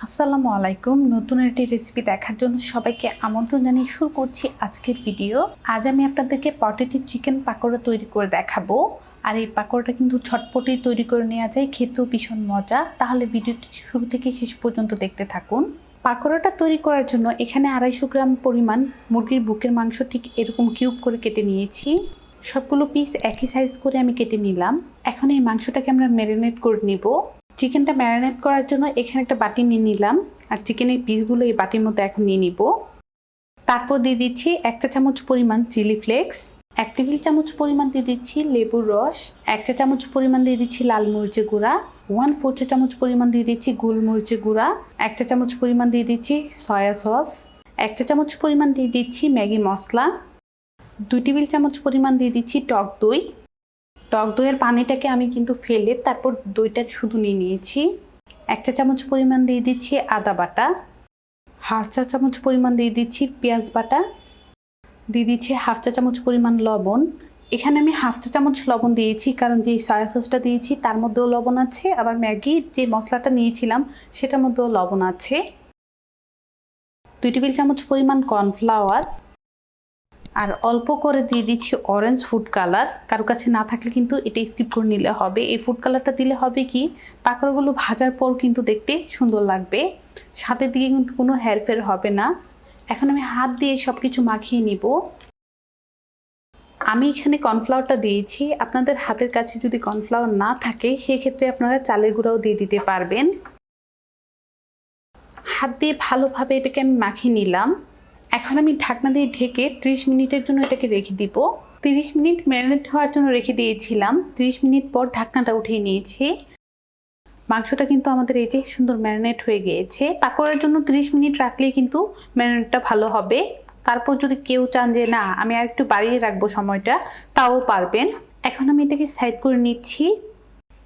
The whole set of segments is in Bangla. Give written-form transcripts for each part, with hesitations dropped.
আসসালামু আলাইকুম। নতুন একটি রেসিপি দেখার জন্য সবাইকে আমন্ত্রণ জানিয়ে শুরু করছি আজকের ভিডিও। আজ আমি আপনাদেরকে পটেটো চিকেন পাকোড়া তৈরি করে দেখাবো। আর এই পাকোড়াটা কিন্তু ঝটপটি তৈরি করে নেওয়া যায়, খেতেও ভীষণ মজা। তাহলে ভিডিওটি শুরু থেকে শেষ পর্যন্ত দেখতে থাকুন। পাকোড়াটা তৈরি করার জন্য এখানে 250 গ্রাম পরিমাণ মুরগির বুকের মাংস ঠিক এরকম কিউব করে কেটে নিয়েছি। সবগুলো পিস একই সাইজ করে আমি কেটে নিলাম। এখন এই মাংসটাকে আমরা ম্যারিনেট করে নিব। চিকেনটা ম্যারিনেট করার জন্য এখানে একটা বাটি নিয়ে নিলাম, আর চিকেনের পিসগুলো এই বাটির মধ্যে এখন নিয়ে নিব। তারপর দিয়ে দিচ্ছি 1 চা চামচ পরিমাণ চিলি ফ্লেক্স, 1 টেবিল চামচ পরিমাণ দিয়ে দিচ্ছি লেবুর রস, 1 চা চামচ পরিমাণ দিয়ে দিচ্ছি লাল মরিচের গুঁড়া, 1/4 চা চামচ পরিমাণ দিয়ে দিচ্ছি গোলমরিচের গুঁড়া, 1 চা চামচ পরিমাণ দিয়ে দিচ্ছি সয়া সস, 1 চা চামচ পরিমাণ দিয়ে দিচ্ছি ম্যাগি মশলা, 2 টেবিল চামচ পরিমাণ দিয়ে দিচ্ছি টক দই। টক দইয়ের পানিটাকে আমি কিন্তু ফেলে তারপর দইটা শুধু নিয়ে নিয়েছি। 1 চা চামচ পরিমাণ দিয়ে দিচ্ছি আদা বাটা, 1/2 চা চামচ পরিমাণ দিয়ে দিচ্ছি পেঁয়াজ বাটা, দিয়ে দিচ্ছি 1/2 চা চামচ পরিমাণ লবণ। এখানে আমি 1/2 চা চামচ লবণ দিয়েছি, কারণ যে সয়া সসটা দিয়েছি তার মধ্যেও লবণ আছে, আবার ম্যাগি যে মশলাটা নিয়েছিলাম সেটার মধ্যেও লবণ আছে। 2 টেবিল চামচ পরিমাণ কর্নফ্লাওয়ার, আর অল্প করে দিয়ে দিচ্ছি অরেঞ্জ ফুড কালার। কারো কাছে না থাকলে কিন্তু এটা স্কিপ করে নিলে হবে। এই ফুড কালারটা দিলে হবে কি, পাকোড়াগুলো ভাজার পর কিন্তু দেখতে সুন্দর লাগবে, সাথে দিয়ে কিন্তু কোনো হেরফের হবে না। এখন আমি হাত দিয়ে সব কিছু মাখিয়ে নিব। আমি এখানে কর্নফ্লাওয়ারটা দিয়েছি, আপনাদের হাতের কাছে যদি কর্নফ্লাওয়ার না থাকে সেক্ষেত্রে আপনারা চালের গুঁড়াও দিয়ে দিতে পারবেন। হাত দিয়ে ভালোভাবে এটাকে আমি মাখিয়ে নিলাম। এখন আমি ঢাকনা দিয়ে ঢেকে 30 মিনিটের জন্য এটাকে রেখে দিব। 30 মিনিট ম্যারিনেট হওয়ার জন্য রেখে দিয়েছিলাম। 30 মিনিট পর ঢাকনাটা উঠিয়ে নিয়েছি। মাংসটা কিন্তু আমাদের এই যে সুন্দর ম্যারিনেট হয়ে গিয়েছে। পাকোড়ার জন্য 30 মিনিট রাখলেই কিন্তু ম্যারিনেটটা ভালো হবে। তারপর যদি কেউ চান যে না আমি আর একটু বাড়িয়ে রাখবো সময়টা, তাও পারবেন। এখন আমি এটাকে সাইড করে নিচ্ছি।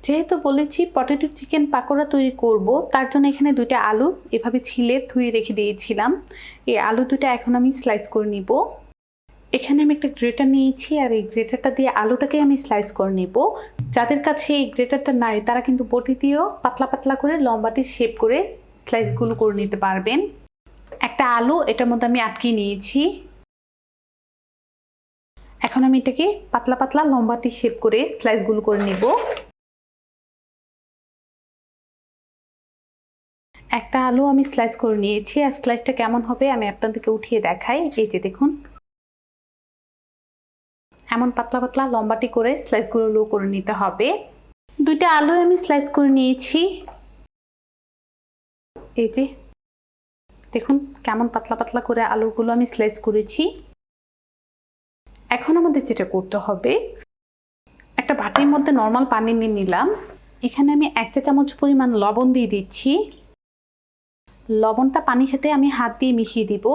যেহেতু বলেছি পটেটো চিকেন পাকোড়া তৈরি করব, তার জন্য এখানে 2টা আলু এভাবে ছিলে ধুয়ে রেখে দিয়েছিলাম। এই আলু 2টা এখন আমি স্লাইস করে নিব। এখানে আমি একটা গ্রেটার নিয়েছি, আর এই গ্রেটারটা দিয়ে আলুটাকে আমি স্লাইস করে নিব। যাদের কাছে এই গ্রেটারটা নাই তারা কিন্তু বটি দিয়েও পাতলা পাতলা করে লম্বাটি শেপ করে স্লাইসগুলো করে নিতে পারবেন। একটা আলু এটার মধ্যে আমি আটকে নিয়েছি। এখন আমি এটাকে পাতলা পাতলা লম্বাটি শেপ করে স্লাইসগুলো করে নিব। একটা আলু আমি স্লাইস করে নিয়েছি, আর স্লাইসটা কেমন হবে আমি আপনাদেরকে উঠিয়ে দেখাই। এই যে দেখুন, এমন পাতলা পাতলা লম্বাটি করে স্লাইসগুলো করে নিতে হবে। 2টা আলু আমি স্লাইস করে নিয়েছি। এই যে দেখুন কেমন পাতলা পাতলা করে আলুগুলো আমি স্লাইস করেছি। এখন আমাদের যেটা করতে হবে, একটা বাটির মধ্যে নর্মাল পানি নিয়ে নিলাম। এখানে আমি 1 চা চামচ পরিমাণ লবণ দিয়ে দিচ্ছি। লবণটা পানির সাথে আমি হাত দিয়ে মিশিয়ে দিব।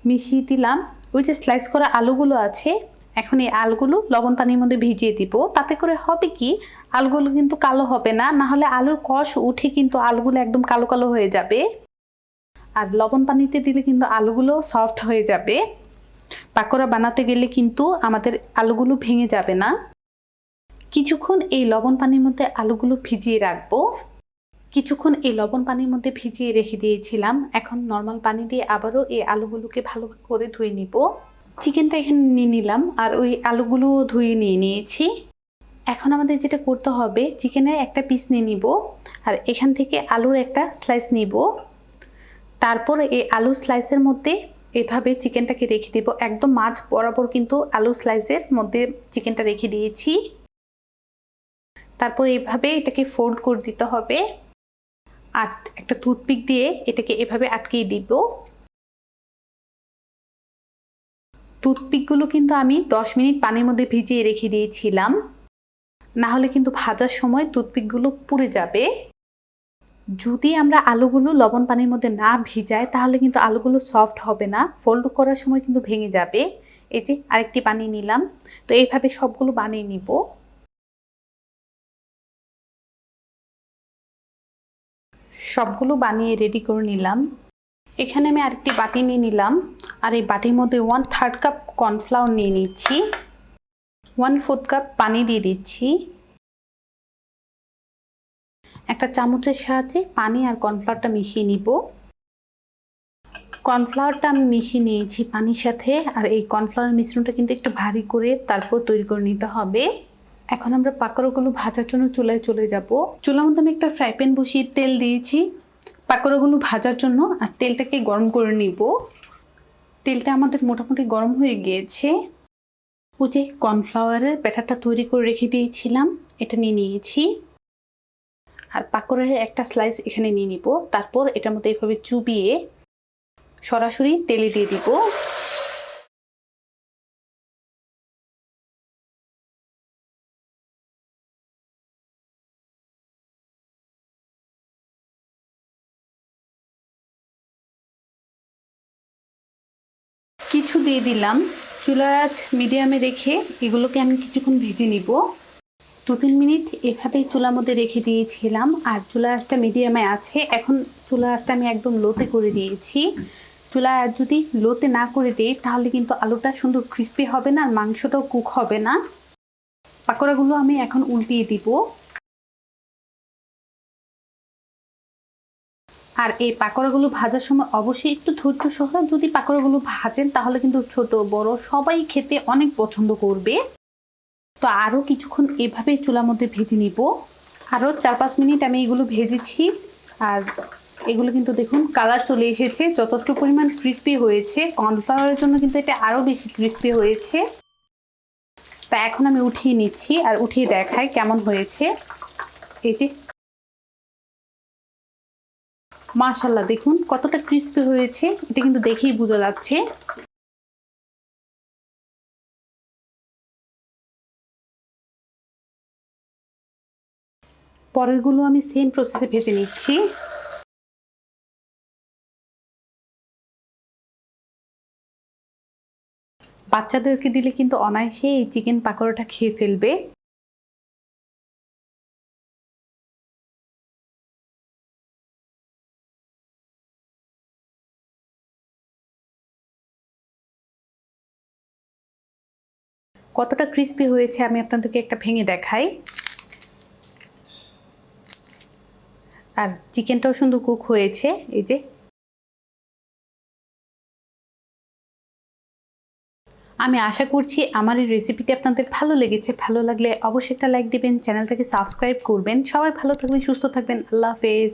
মিশিয়ে দিলাম। ওই যে স্লাইস করা আলুগুলো আছে, এখন এই আলুগুলো লবণ পানির মধ্যে ভিজিয়ে দিব। তাতে করে হবে কি, আলুগুলো কিন্তু কালো হবে না, না হলে আলুর কষ উঠে কিন্তু আলুগুলো একদম কালো কালো হয়ে যাবে। আর লবণ পানিতে দিলে কিন্তু আলুগুলো সফট হয়ে যাবে। পাকোড়া বানাতে গেলে কিন্তু আমাদের আলুগুলো ভেঙে যাবে না। কিছুক্ষণ এই লবণ পানির মধ্যে আলুগুলো ভিজিয়ে রাখবো। কিছুক্ষণ এই লবণ পানির মধ্যে ভিজিয়ে রেখে দিয়েছিলাম। এখন নর্মাল পানি দিয়ে আবারও এই আলুগুলোকে ভালো করে ধুয়ে নিব। চিকেনটা এখানে নিয়ে নিলাম, আর ওই আলুগুলো ধুয়ে নিয়ে নিয়েছি। এখন আমাদের যেটা করতে হবে, চিকেনের একটা পিস নিয়ে নিব, আর এখান থেকে আলুর একটা স্লাইস নিব। তারপর এই আলু স্লাইসের মধ্যে এভাবে চিকেনটাকে রেখে দিব। একদম মাঝ বরাবর কিন্তু আলু স্লাইসের মধ্যে চিকেনটা রেখে দিয়েছি। তারপর এইভাবে এটাকে ফোল্ড করে দিতে হবে, আর একটা টুথপিক দিয়ে এটাকে এভাবে আটকিয়ে দিব। টুথপিকগুলো কিন্তু আমি 10 মিনিট পানির মধ্যে ভিজিয়ে রেখে দিয়েছিলাম, না হলে কিন্তু ভাজার সময় টুথপিকগুলো পুড়ে যাবে। যদি আমরা আলুগুলো লবণ পানির মধ্যে না ভিজাই তাহলে কিন্তু আলুগুলো সফট হবে না, ফোল্ড করার সময় কিন্তু ভেঙে যাবে। এই যে আরেকটি বানিয়ে নিলাম। তো এইভাবে সবগুলো বানিয়ে নিব। সবগুলো বানিয়ে রেডি করে নিলাম। এখানে আমি আরেকটি বাটি নিয়ে নিলাম, আর এই বাটির মধ্যে 1/3 কাপ কর্নফ্লাওয়ার নিয়ে নিচ্ছি। 1/4 কাপ পানি দিয়ে দিচ্ছি। একটা চামচের সাহায্যে পানি আর কর্নফ্লাওয়ারটা মিশিয়ে নিব। কর্নফ্লাওয়ারটা আমি মিশিয়ে নিয়েছি পানির সাথে, আর এই কর্নফ্লাওয়ার মিশ্রণটা কিন্তু একটু ভারী করে তারপর তৈরি করে নিতে হবে। এখন আমরা পাকোড়াগুলো ভাজার জন্য চুলায় চলে যাব। চুলার মধ্যে আমি একটা ফ্রাই প্যান বসিয়ে তেল দিয়েছি পাকোড়াগুলো ভাজার জন্য, আর তেলটাকে গরম করে নিব। তেলটা আমাদের মোটামুটি গরম হয়ে গিয়েছে। ওই যে কর্নফ্লাওয়ারের ব্যাটারটা তৈরি করে রেখে দিয়েছিলাম, এটা নিয়ে নিয়েছি। আর পাকোড়ার একটা স্লাইস এখানে নিয়ে নিব। তারপর এটার মধ্যে এইভাবে চুবিয়ে সরাসরি তেলে দিয়ে দিব। কিছু দিয়ে দিলাম। চুলার আঁচ মিডিয়ামে রেখে এগুলোকে আমি কিছুক্ষণ ভেজে নিব। 2-3 মিনিট এভাবেই চুলার মধ্যে রেখে দিয়েছিলাম, আর চুলার আঁচটা মিডিয়ামে আছে। এখন চুলার আঁচটা আমি একদম লোতে করে দিয়েছি। চুলার আঁচ যদি লোতে না করে দিই তাহলে কিন্তু আলুটা সুন্দর ক্রিস্পি হবে না, আর মাংসটাও কুক হবে না। পাকোড়াগুলো আমি এখন উল্টিয়ে দিব। আর এই পাকোড়াগুলো ভাজার সময় অবশ্যই একটু ধৈর্য সহ যদি পাকোড়াগুলো ভাজেন তাহলে কিন্তু ছোট বড় সবাই খেতে অনেক পছন্দ করবে। তো আরও কিছুক্ষণ এভাবে চুলার মধ্যে ভেজে নিব। আরও 4-5 মিনিট আমি এগুলো ভেজেছি, আর এগুলো কিন্তু দেখুন কালার চলে এসেছে। যথেষ্ট পরিমাণ ক্রিস্পি হয়েছে। কর্নফ্লাওয়ারের জন্য কিন্তু এটা আরও বেশি ক্রিস্পি হয়েছে। তা এখন আমি উঠিয়ে নিচ্ছি আর উঠিয়ে দেখাই কেমন হয়েছে। এই যে মাশাআল্লাহ, দেখুন কতটা ক্রিস্পি হয়েছে, এটা কিন্তু দেখেই বোঝা যাচ্ছে। পরেরগুলো আমি সেম প্রসেসে ভেজে নিচ্ছি। বাচ্চাদেরকে দিলে কিন্তু অনায়াসে এই চিকেন পাকোড়াটা খেয়ে ফেলবে। কতটা ক্রিস্পি হয়েছে আমি আপনাদেরকে একটা ভেঙে দেখাই। আর চিকেনটাও সুন্দর কুক হয়েছে। এই যে আমি আশা করছি আমার এই রেসিপিটি আপনাদের ভালো লেগেছে। ভালো লাগলে অবশ্যই একটা লাইক দিবেন, চ্যানেলটাকে সাবস্ক্রাইব করবেন। সবাই ভালো থাকবেন, সুস্থ থাকবেন। আল্লাহ হাফেজ।